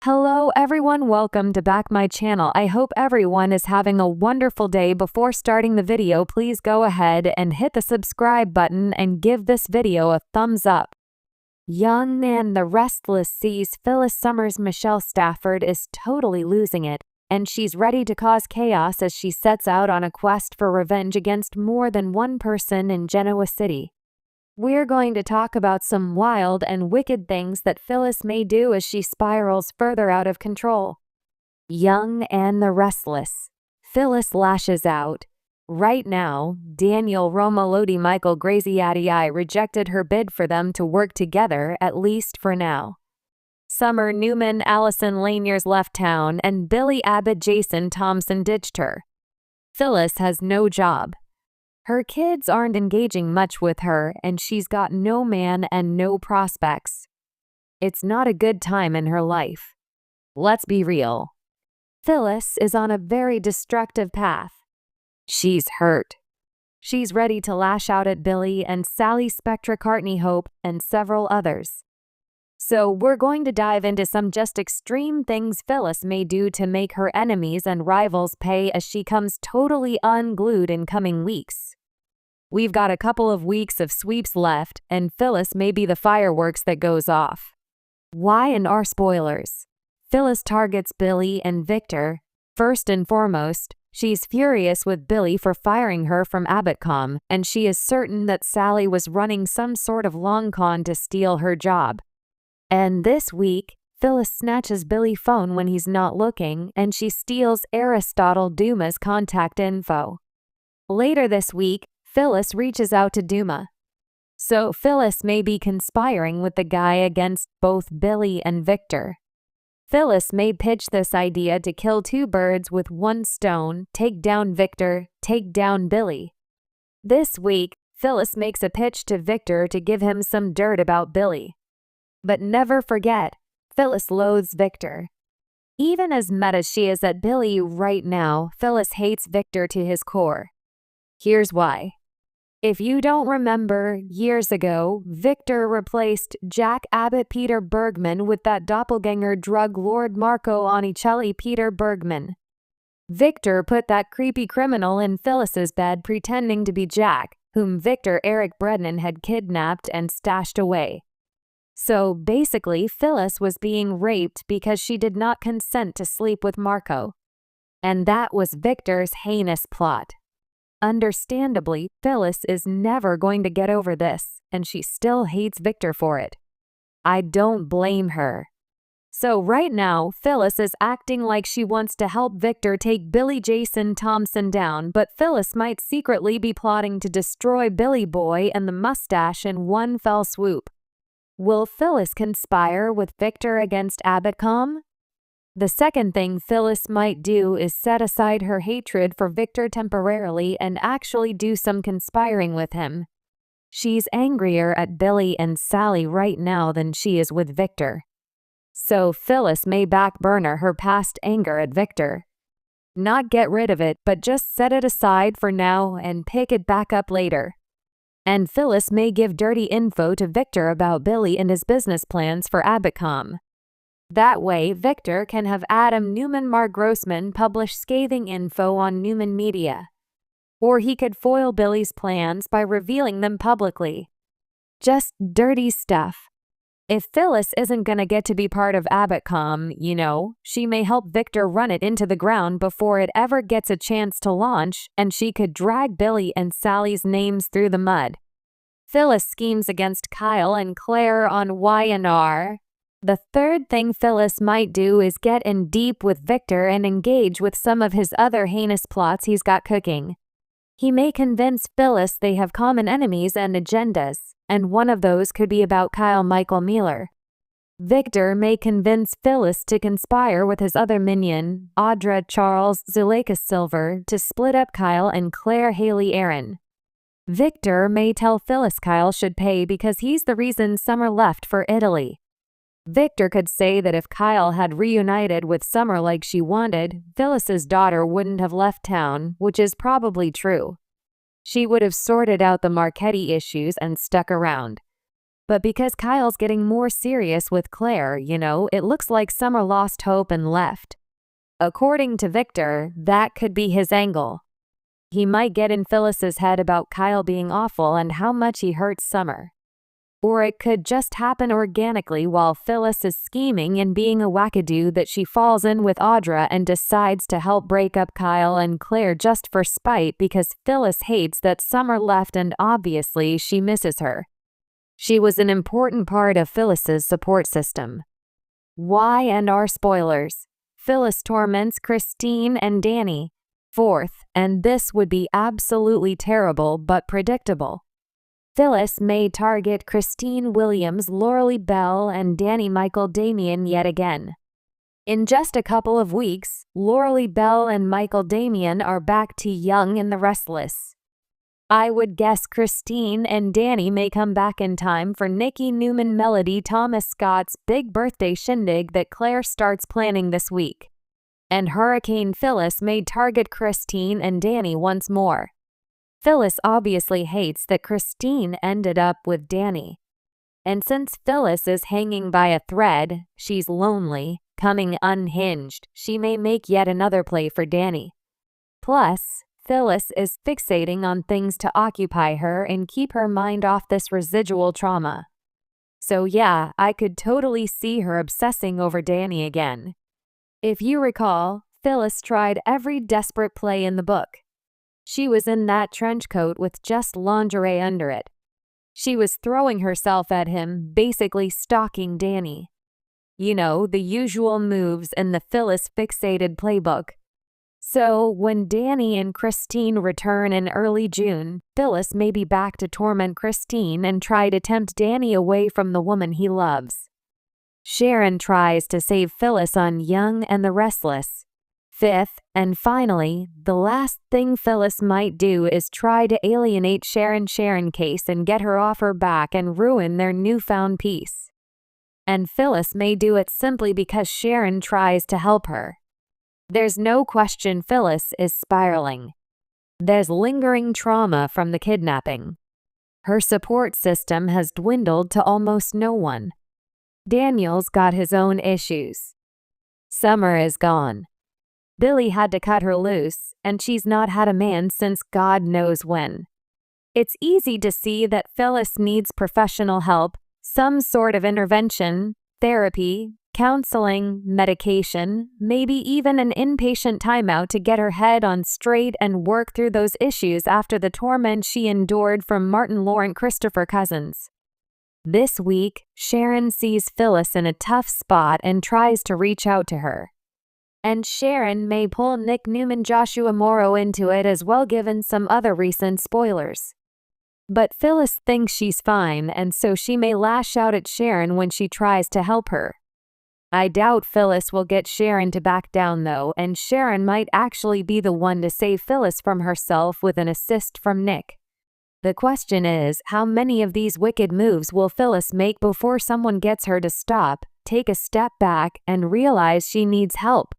Hello everyone, welcome to back my channel. I hope everyone is having a wonderful day. Before starting the video, please go ahead and hit the subscribe button and give this video a thumbs up. Young and the Restless sees Phyllis Summers. Michelle Stafford is totally losing it, and she's ready to cause chaos as she sets out on a quest for revenge against more than one person in Genoa City. We're going to talk about some wild and wicked things that Phyllis may do as she spirals further out of control. Young and the Restless. Phyllis lashes out. Right now, Daniel Romolodi Michael Graziati rejected her bid for them to work together, at least for now. Summer Newman Allison Laniers left town, and Billy Abbott Jason Thompson ditched her. Phyllis has no job. Her kids aren't engaging much with her, and she's got no man and no prospects. It's not a good time in her life. Let's be real. Phyllis is on a very destructive path. She's hurt. She's ready to lash out at Billy and Sally Spectra Courtney Hope and several others. So we're going to dive into some just extreme things Phyllis may do to make her enemies and rivals pay as she comes totally unglued in coming weeks. We've got a couple of weeks of sweeps left, and Phyllis may be the fireworks that goes off. Why and are spoilers? Phyllis targets Billy and Victor. First and foremost, she's furious with Billy for firing her from Abbotcom, and she is certain that Sally was running some sort of long con to steal her job. And this week, Phyllis snatches Billy's phone when he's not looking, and she steals Aristotle Dumas' contact info. Later this week, Phyllis reaches out to Duma. So Phyllis may be conspiring with the guy against both Billy and Victor. Phyllis may pitch this idea to kill two birds with one stone, take down Victor, take down Billy. This week, Phyllis makes a pitch to Victor to give him some dirt about Billy. But never forget, Phyllis loathes Victor. Even as mad as she is at Billy right now, Phyllis hates Victor to his core. Here's why. If you don't remember, years ago, Victor replaced Jack Abbott Peter Bergman with that doppelganger drug lord Marco Onicelli Peter Bergman. Victor put that creepy criminal in Phyllis's bed pretending to be Jack, whom Victor Eric Brennan had kidnapped and stashed away. So basically, Phyllis was being raped because she did not consent to sleep with Marco. And that was Victor's heinous plot. Understandably, Phyllis is never going to get over this, and she still hates Victor for it. I don't blame her. So right now, Phyllis is acting like she wants to help Victor take Billy Jason Thompson down, but Phyllis might secretly be plotting to destroy Billy Boy and the mustache in one fell swoop. Will Phyllis conspire with Victor against Abbotcom? The second thing Phyllis might do is set aside her hatred for Victor temporarily and actually do some conspiring with him. She's angrier at Billy and Sally right now than she is with Victor. So Phyllis may backburner her past anger at Victor. Not get rid of it, but just set it aside for now and pick it back up later. And Phyllis may give dirty info to Victor about Billy and his business plans for Abbotcom. That way, Victor can have Adam Newman Mark Grossman publish scathing info on Newman Media. Or he could foil Billy's plans by revealing them publicly. Just dirty stuff. If Phyllis isn't gonna get to be part of Abbotcom, she may help Victor run it into the ground before it ever gets a chance to launch, and she could drag Billy and Sally's names through the mud. Phyllis schemes against Kyle and Claire on Y&R. The third thing Phyllis might do is get in deep with Victor and engage with some of his other heinous plots he's got cooking. He may convince Phyllis they have common enemies and agendas, and one of those could be about Kyle Michael Mueller. Victor may convince Phyllis to conspire with his other minion, Audra Charles Zuleika Silver, to split up Kyle and Claire Haley Aaron. Victor may tell Phyllis Kyle should pay because he's the reason Summer left for Italy. Victor could say that if Kyle had reunited with Summer like she wanted, Phyllis's daughter wouldn't have left town, which is probably true. She would have sorted out the Marchetti issues and stuck around. But because Kyle's getting more serious with Claire, it looks like Summer lost hope and left. According to Victor, that could be his angle. He might get in Phyllis's head about Kyle being awful and how much he hurts Summer. Or it could just happen organically while Phyllis is scheming and being a wackadoo that she falls in with Audra and decides to help break up Kyle and Claire just for spite because Phyllis hates that Summer left and obviously she misses her. She was an important part of Phyllis's support system. Why and our spoilers. Phyllis torments Christine and Danny. Fourth, and this would be absolutely terrible but predictable. Phyllis may target Christine Williams, Lauralee Bell, and Danny Michael Damian yet again. In just a couple of weeks, Lauralee Bell and Michael Damian are back to Young in the Restless. I would guess Christine and Danny may come back in time for Nikki Newman Melody Thomas Scott's big birthday shindig that Claire starts planning this week. And Hurricane Phyllis may target Christine and Danny once more. Phyllis obviously hates that Christine ended up with Danny. And since Phyllis is hanging by a thread, she's lonely, coming unhinged, she may make yet another play for Danny. Plus, Phyllis is fixating on things to occupy her and keep her mind off this residual trauma. So yeah, I could totally see her obsessing over Danny again. If you recall, Phyllis tried every desperate play in the book. She was in that trench coat with just lingerie under it. She was throwing herself at him, basically stalking Danny. The usual moves in the Phyllis-fixated playbook. So, when Danny and Christine return in early June, Phyllis may be back to torment Christine and try to tempt Danny away from the woman he loves. Sharon tries to save Phyllis on Young and the Restless. Fifth, and finally, the last thing Phyllis might do is try to alienate Sharon Case and get her off her back and ruin their newfound peace. And Phyllis may do it simply because Sharon tries to help her. There's no question Phyllis is spiraling. There's lingering trauma from the kidnapping. Her support system has dwindled to almost no one. Daniel's got his own issues. Summer is gone. Billy had to cut her loose, and she's not had a man since God knows when. It's easy to see that Phyllis needs professional help, some sort of intervention, therapy, counseling, medication, maybe even an inpatient timeout to get her head on straight and work through those issues after the torment she endured from Martin Laurent Christopher Cousins. This week, Sharon sees Phyllis in a tough spot and tries to reach out to her. And Sharon may pull Nick Newman Joshua Morrow into it as well given some other recent spoilers. But Phyllis thinks she's fine and so she may lash out at Sharon when she tries to help her. I doubt Phyllis will get Sharon to back down though, and Sharon might actually be the one to save Phyllis from herself with an assist from Nick. The question is, how many of these wicked moves will Phyllis make before someone gets her to stop, take a step back, and realize she needs help?